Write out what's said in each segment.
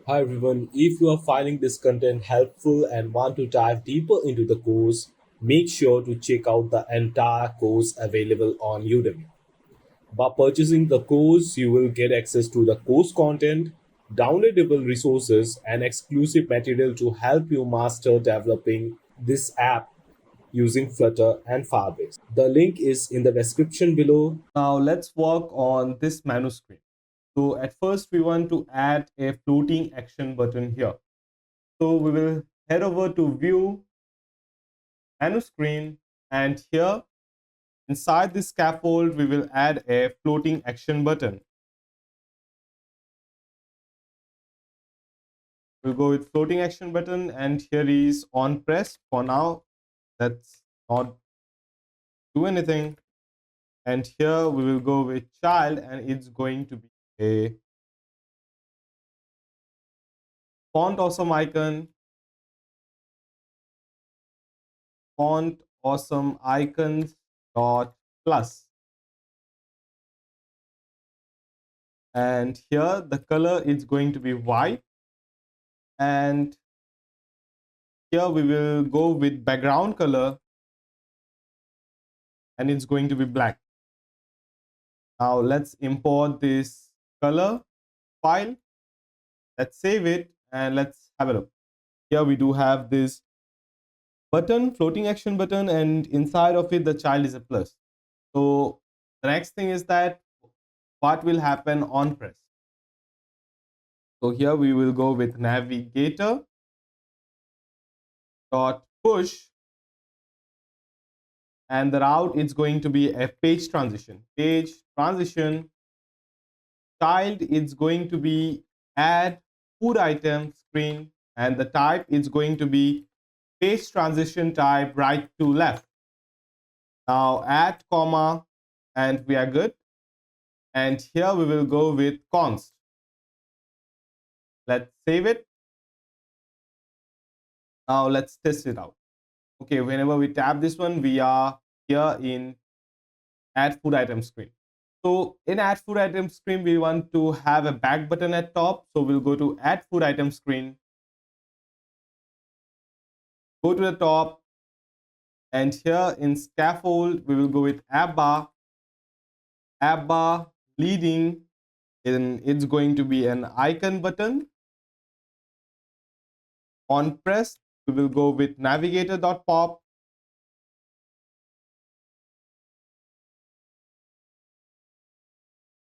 Hi everyone, if you are finding this content helpful and want to dive deeper into the course, make sure to check out the entire course available on Udemy. By purchasing the course, you will get access to the course content, downloadable resources, and exclusive material to help you master developing this app using Flutter and Firebase. The link is in the description below. Now let's work on this menu screen. So at first we want to add a floating action button here. So we will head over to view menu screen, and here inside this scaffold we will add a floating action button. We'll go with floating action button, and here is on press. For now, let's not do anything. And here we will go with child, and it's going to be a font awesome icon, font awesome icons dot plus. And here the color is going to be white, and here we will go with background color, and it's going to be black. Now let's import this color file. Let's save it and let's have a look. Here we do have this button, floating action button, and inside of it the child is a plus. So the next thing is that what will happen on press. So here we will go with navigator dot push, and the route is going to be a page transition. Page transition child is going to be add food item screen, and the type is going to be page transition type right to left. Now add comma, and we are good. And here we will go with const. Let's save it. Now let's test it out. Okay, whenever we tap this one, we are here in add food item screen. So in add food item screen, we want to have a back button at top. So we'll go to add food item screen, go to the top, and here in scaffold, we will go with app bar leading, and it's going to be an icon button. On press, we will go with navigator.pop,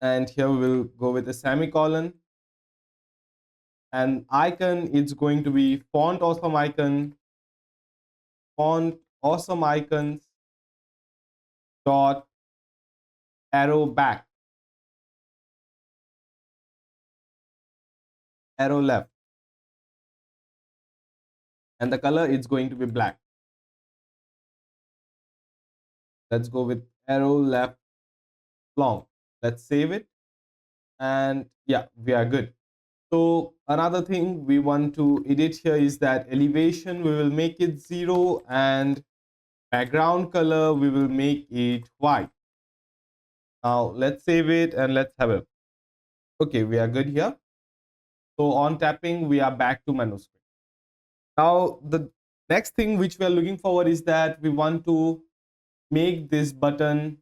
and here we will go with a semicolon, and icon is going to be font awesome icon, font awesome icons dot arrow back, arrow left, and the color is going to be black. Let's go with arrow left long. Let's save it, and yeah, we are good. So another thing we want to edit here is that elevation, we will make it 0, and background color, we will make it white. Now let's save it and let's have it. Okay, we are good here. So on tapping, we are back to menu screen. Now the next thing which we are looking forward is that we want to make this button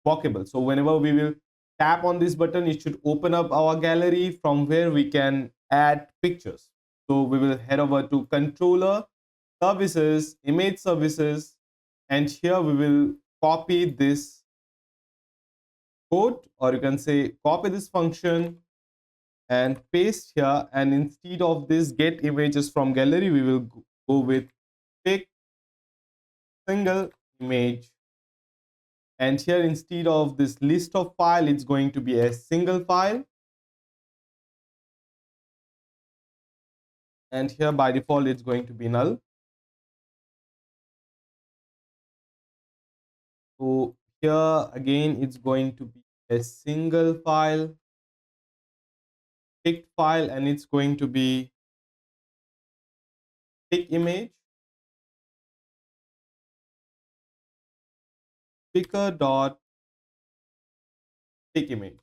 walkable. So whenever we will tap on this button, it should open up our gallery from where we can add pictures. So we will head over to controller, services, image services, and here we will copy this code, or you can say copy this function and paste here, and instead of this get images from gallery, we will go with pick single image, and here instead of this list of file, it's going to be a single file, and here by default it's going to be null. So here again it's going to be a single file, picked file, and it's going to be pick image, picker dot pick image,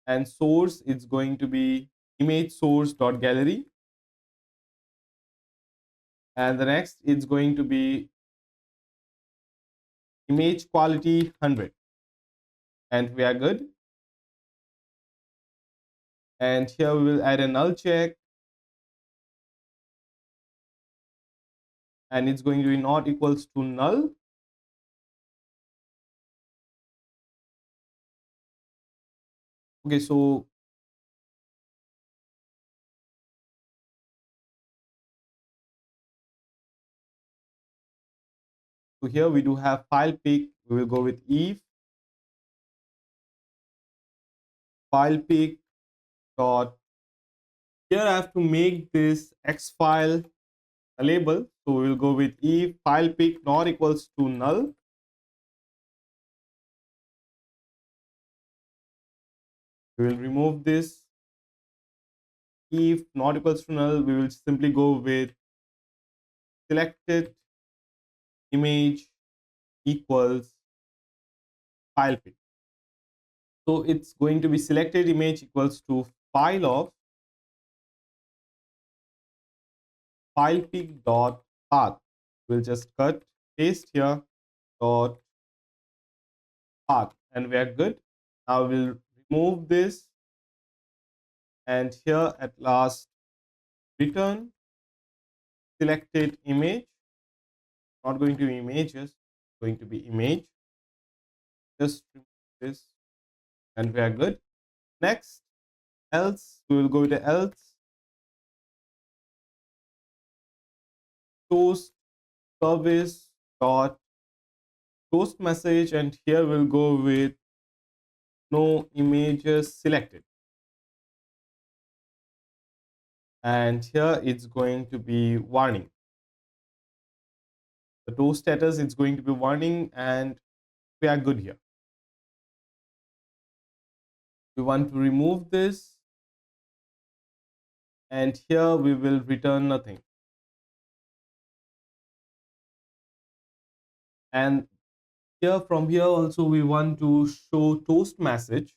and source it's going to be image source dot gallery, and the next it's going to be image quality 100, and we are good. And here we will add a null check, and it's going to be not equals to null. Okay, so here we do have file pick. We will go with if file pick dot, here I have to make this X file a label. So we will go with if file pick not equals to null. We will remove this. If not equals to null, we will simply go with selected image equals file pick. So it's going to be selected image equals to file of file pick dot path. We'll just cut, paste here, dot path, and we are good. Now we'll remove this, and here at last return selected image, not going to be images, going to be image. Just remove this, and we are good. Next, else, we will go to else toast service dot toast message, and here we'll go with no images selected, and here it's going to be warning. The toast status is going to be warning, and we are good here. We want to remove this, and here we will return nothing. And here, from here also we want to show toast message,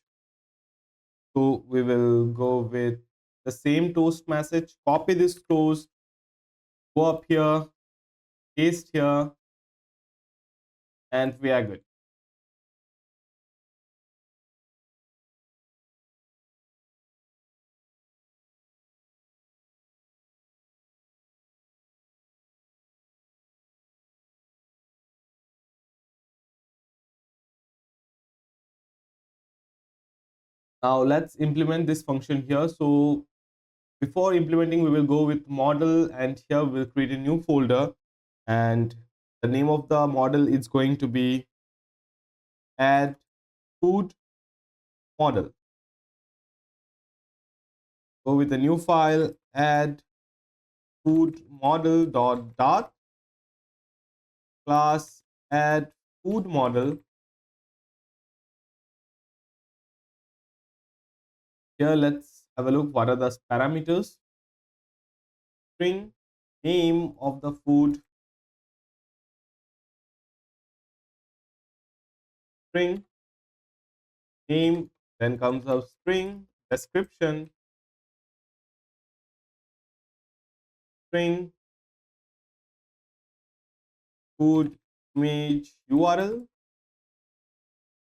so we will go with the same toast message, copy this toast, go up here, paste here, and we are good. Now let's implement this function here. So before implementing, we will go with model, and here we'll create a new folder, and the name of the model is going to be add food model. Go with a new file, add food model dot class add food model. Here let's have a look what are the parameters. String name of the food, string name, then comes a string description, string food image URL,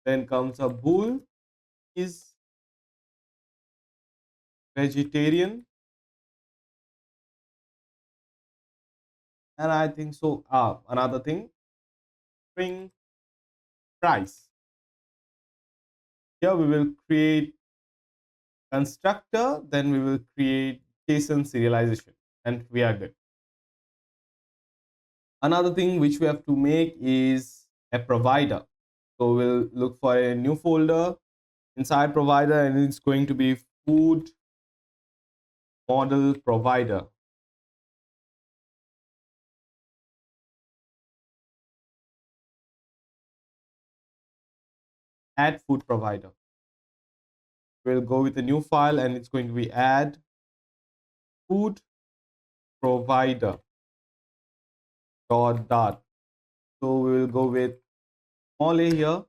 then comes a bool is vegetarian, and I think so. Another thing, string price. Here we will create constructor, then we will create JSON serialization, and we are good. Another thing which we have to make is a provider. So we'll look for a new folder inside provider, and it's going to be food model provider. Add food provider. We'll go with a new file, and it's going to be add food provider dot. So we will go with small a here,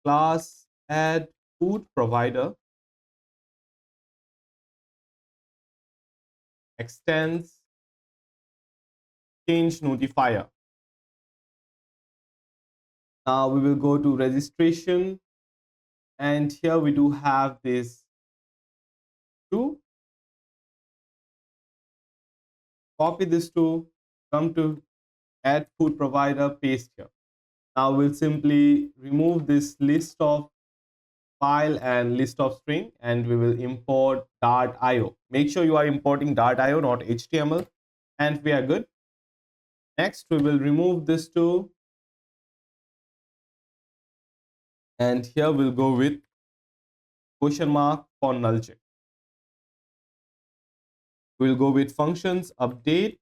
class add food provider, extends change notifier. Now we will go to registration, and here we do have this to copy this to come to add food provider, paste here. Now we'll simply remove this list of file and list of string, and we will import Dart.io. Make sure you are importing Dart.io, not HTML, and we are good. Next, we will remove this to, and here we'll go with question mark for null check. We'll go with functions update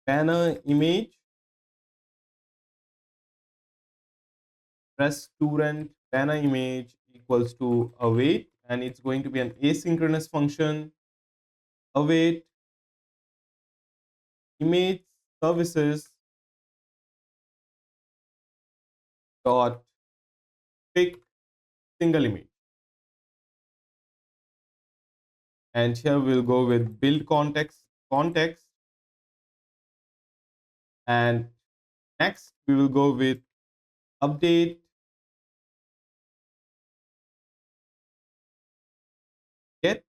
banner image restaurant banner image equals to await, and it's going to be an asynchronous function await image services dot pick single image, and here we'll go with build context, and next we will go with update get.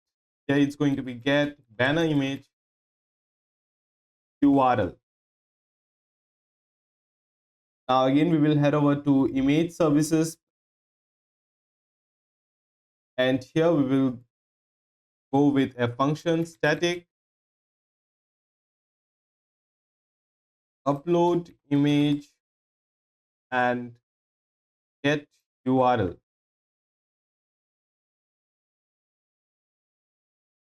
Here it's going to be get banner image URL. Now again we will head over to image services, and here we will go with a function static upload image and get URL.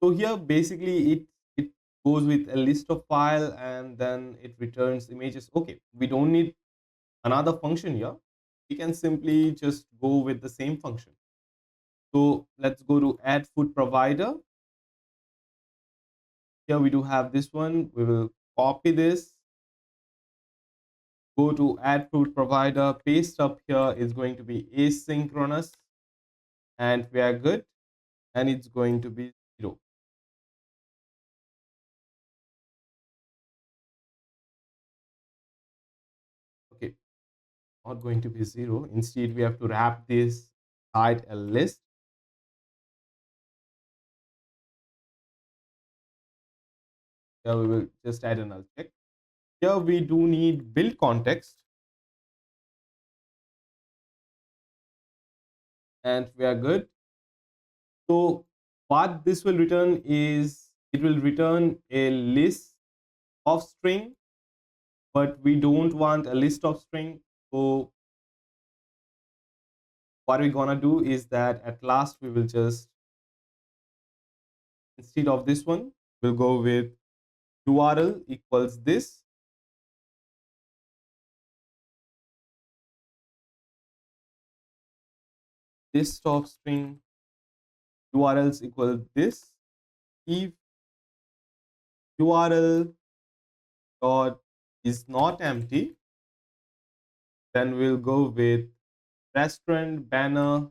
So here basically it goes with a list of file and then it returns images. Okay, we don't need another function here. We can simply just go with the same function. So let's go to add food provider. Here we do have this one. We will copy this, go to add food provider, paste up here is going to be asynchronous, and we are good, and it's going to be 0. Okay, not going to be 0. Instead, we have to wrap this inside a list. Here we will just add a null check. Here we do need build context, and we are good. So what this will return is it will return a list of string, but we don't want a list of string. So what we're gonna do is that at last we will just, instead of this one, we'll go with URL equals this, list of string URLs equal this. If URL dot is not empty, then we'll go with restaurant banner.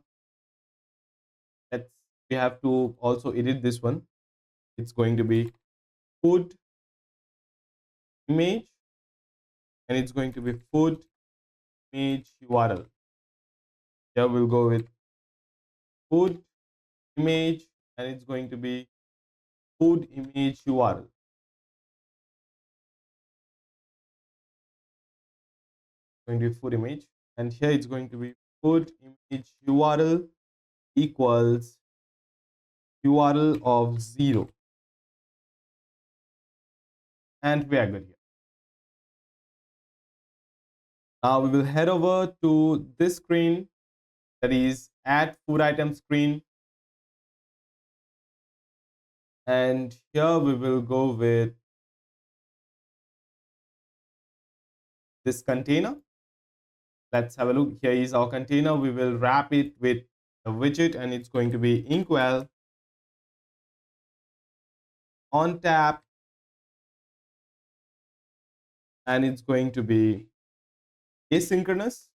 Let's, we have to also edit this one. It's going to be food image, and it's going to be food image URL. Here we'll go with food image, and it's going to be food image URL. Going to be food image, and here it's going to be food image URL equals URL of 0, and we are good here. Now we will head over to this screen, that is add food item screen, and here we will go with this container. Let's have a look. Here is our container. We will wrap it with a widget, and it's going to be inkwell on tap, and it's going to be asynchronous,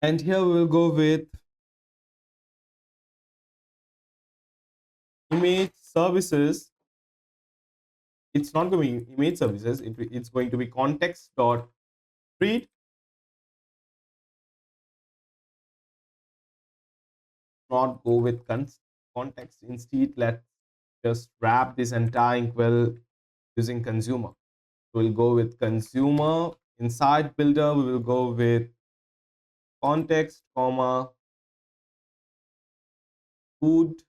And here we will go with image services. It's not going to be image services. It's going to be context dot read. Not go with context. Instead, let's just wrap this entire inkwell using consumer. We'll go with consumer. Inside builder, we will go with context, comma, food,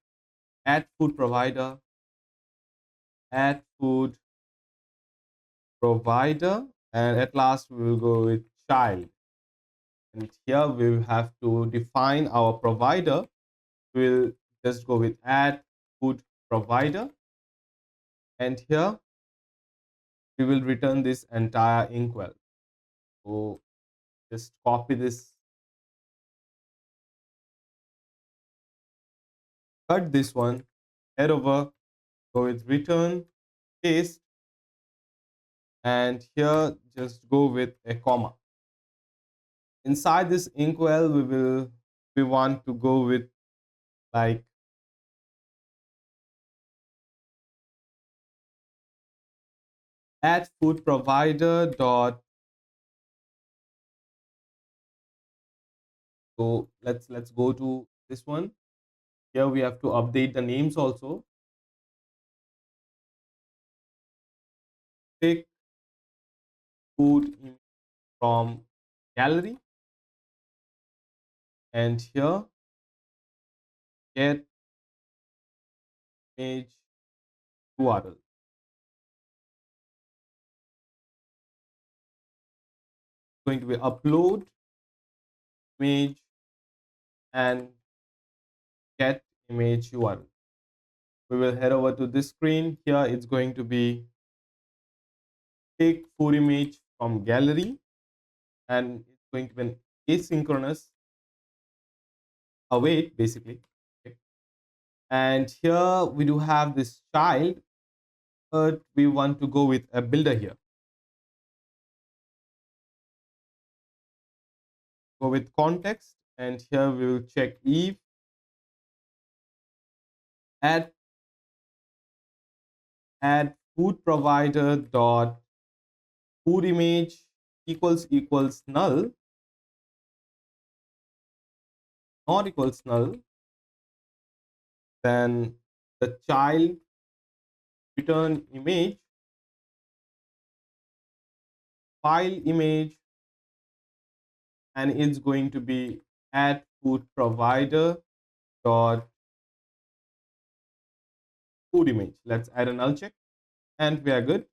add food provider, add food provider, and at last we will go with child. And here we have to define our provider. We'll just go with add food provider, and here we will return this entire inkwell. So just copy this, cut this one, head over, go with return, paste, and here just go with a comma. Inside this inkwell, we want to go with like add food provider dot. So let's go to this one. Here we have to update the names also. Pick food from gallery, and here get image URL. Going to be upload image and get image URL. We will head over to this screen. Here it's going to be take food image from gallery, and it's going to be an asynchronous await basically. Okay. And here we do have this child, but we want to go with a builder here. Go with context, and here we will check if add food provider dot food image equals null, not equals null, then the child return image file image, and it's going to be add food provider dot food image. Let's add a null check, and we are good.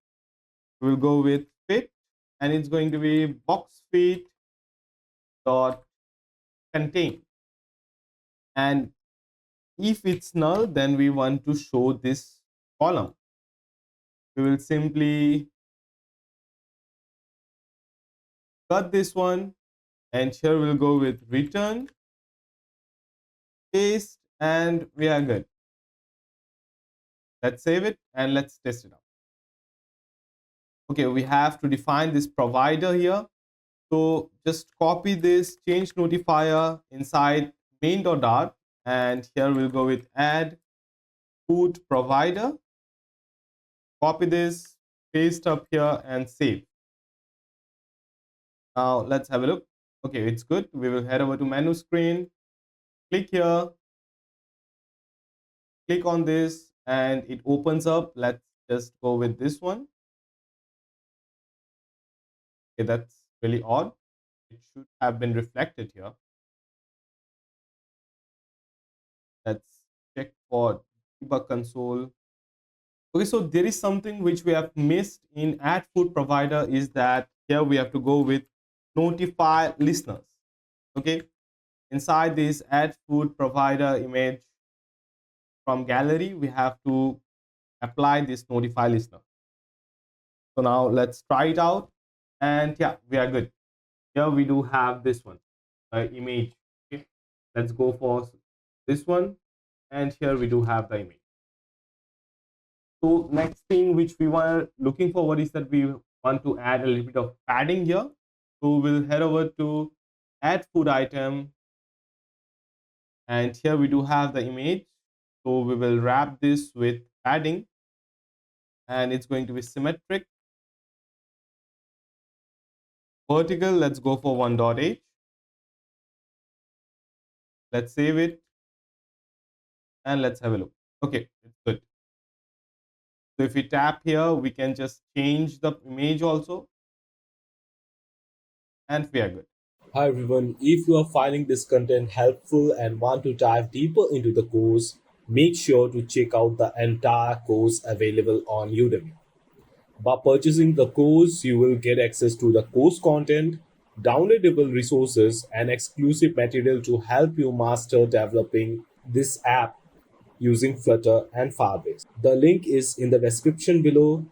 We'll go with fit, and it's going to be box fit dot contain, and if it's null, then we want to show this column. We will simply cut this one, and here we'll go with return, paste, and we are good. Let's save it and let's test it out. Okay, we have to define this provider here. So just copy this change notifier inside main.dart, and here we'll go with add food provider. Copy this, paste up here, and save. Now let's have a look. Okay, it's good. We will head over to menu screen, click here, click on this, and it opens up. Let's just go with this one. Okay, that's really odd. It should have been reflected here. Let's check for debug console. Okay, so there is something which we have missed in add food provider, is that here we have to go with notify listeners. Okay, inside this add food provider image from gallery, we have to apply this notify listener. So now let's try it out, and yeah, we are good. Here we do have this one, image. Okay, let's go for this one, and here we do have the image. So next thing which we were looking forward is that we want to add a little bit of padding here. So we'll head over to add food item, and here we do have the image. So we will wrap this with padding, and it's going to be symmetric. Vertical, let's go for 1.8. Let's save it and let's have a look. Okay, it's good. So if we tap here, we can just change the image also, and we are good. Hi everyone, if you are finding this content helpful and want to dive deeper into the course, make sure to check out the entire course available on Udemy. By purchasing the course, you will get access to the course content, downloadable resources, and exclusive material to help you master developing this app using Flutter and Firebase. The link is in the description below.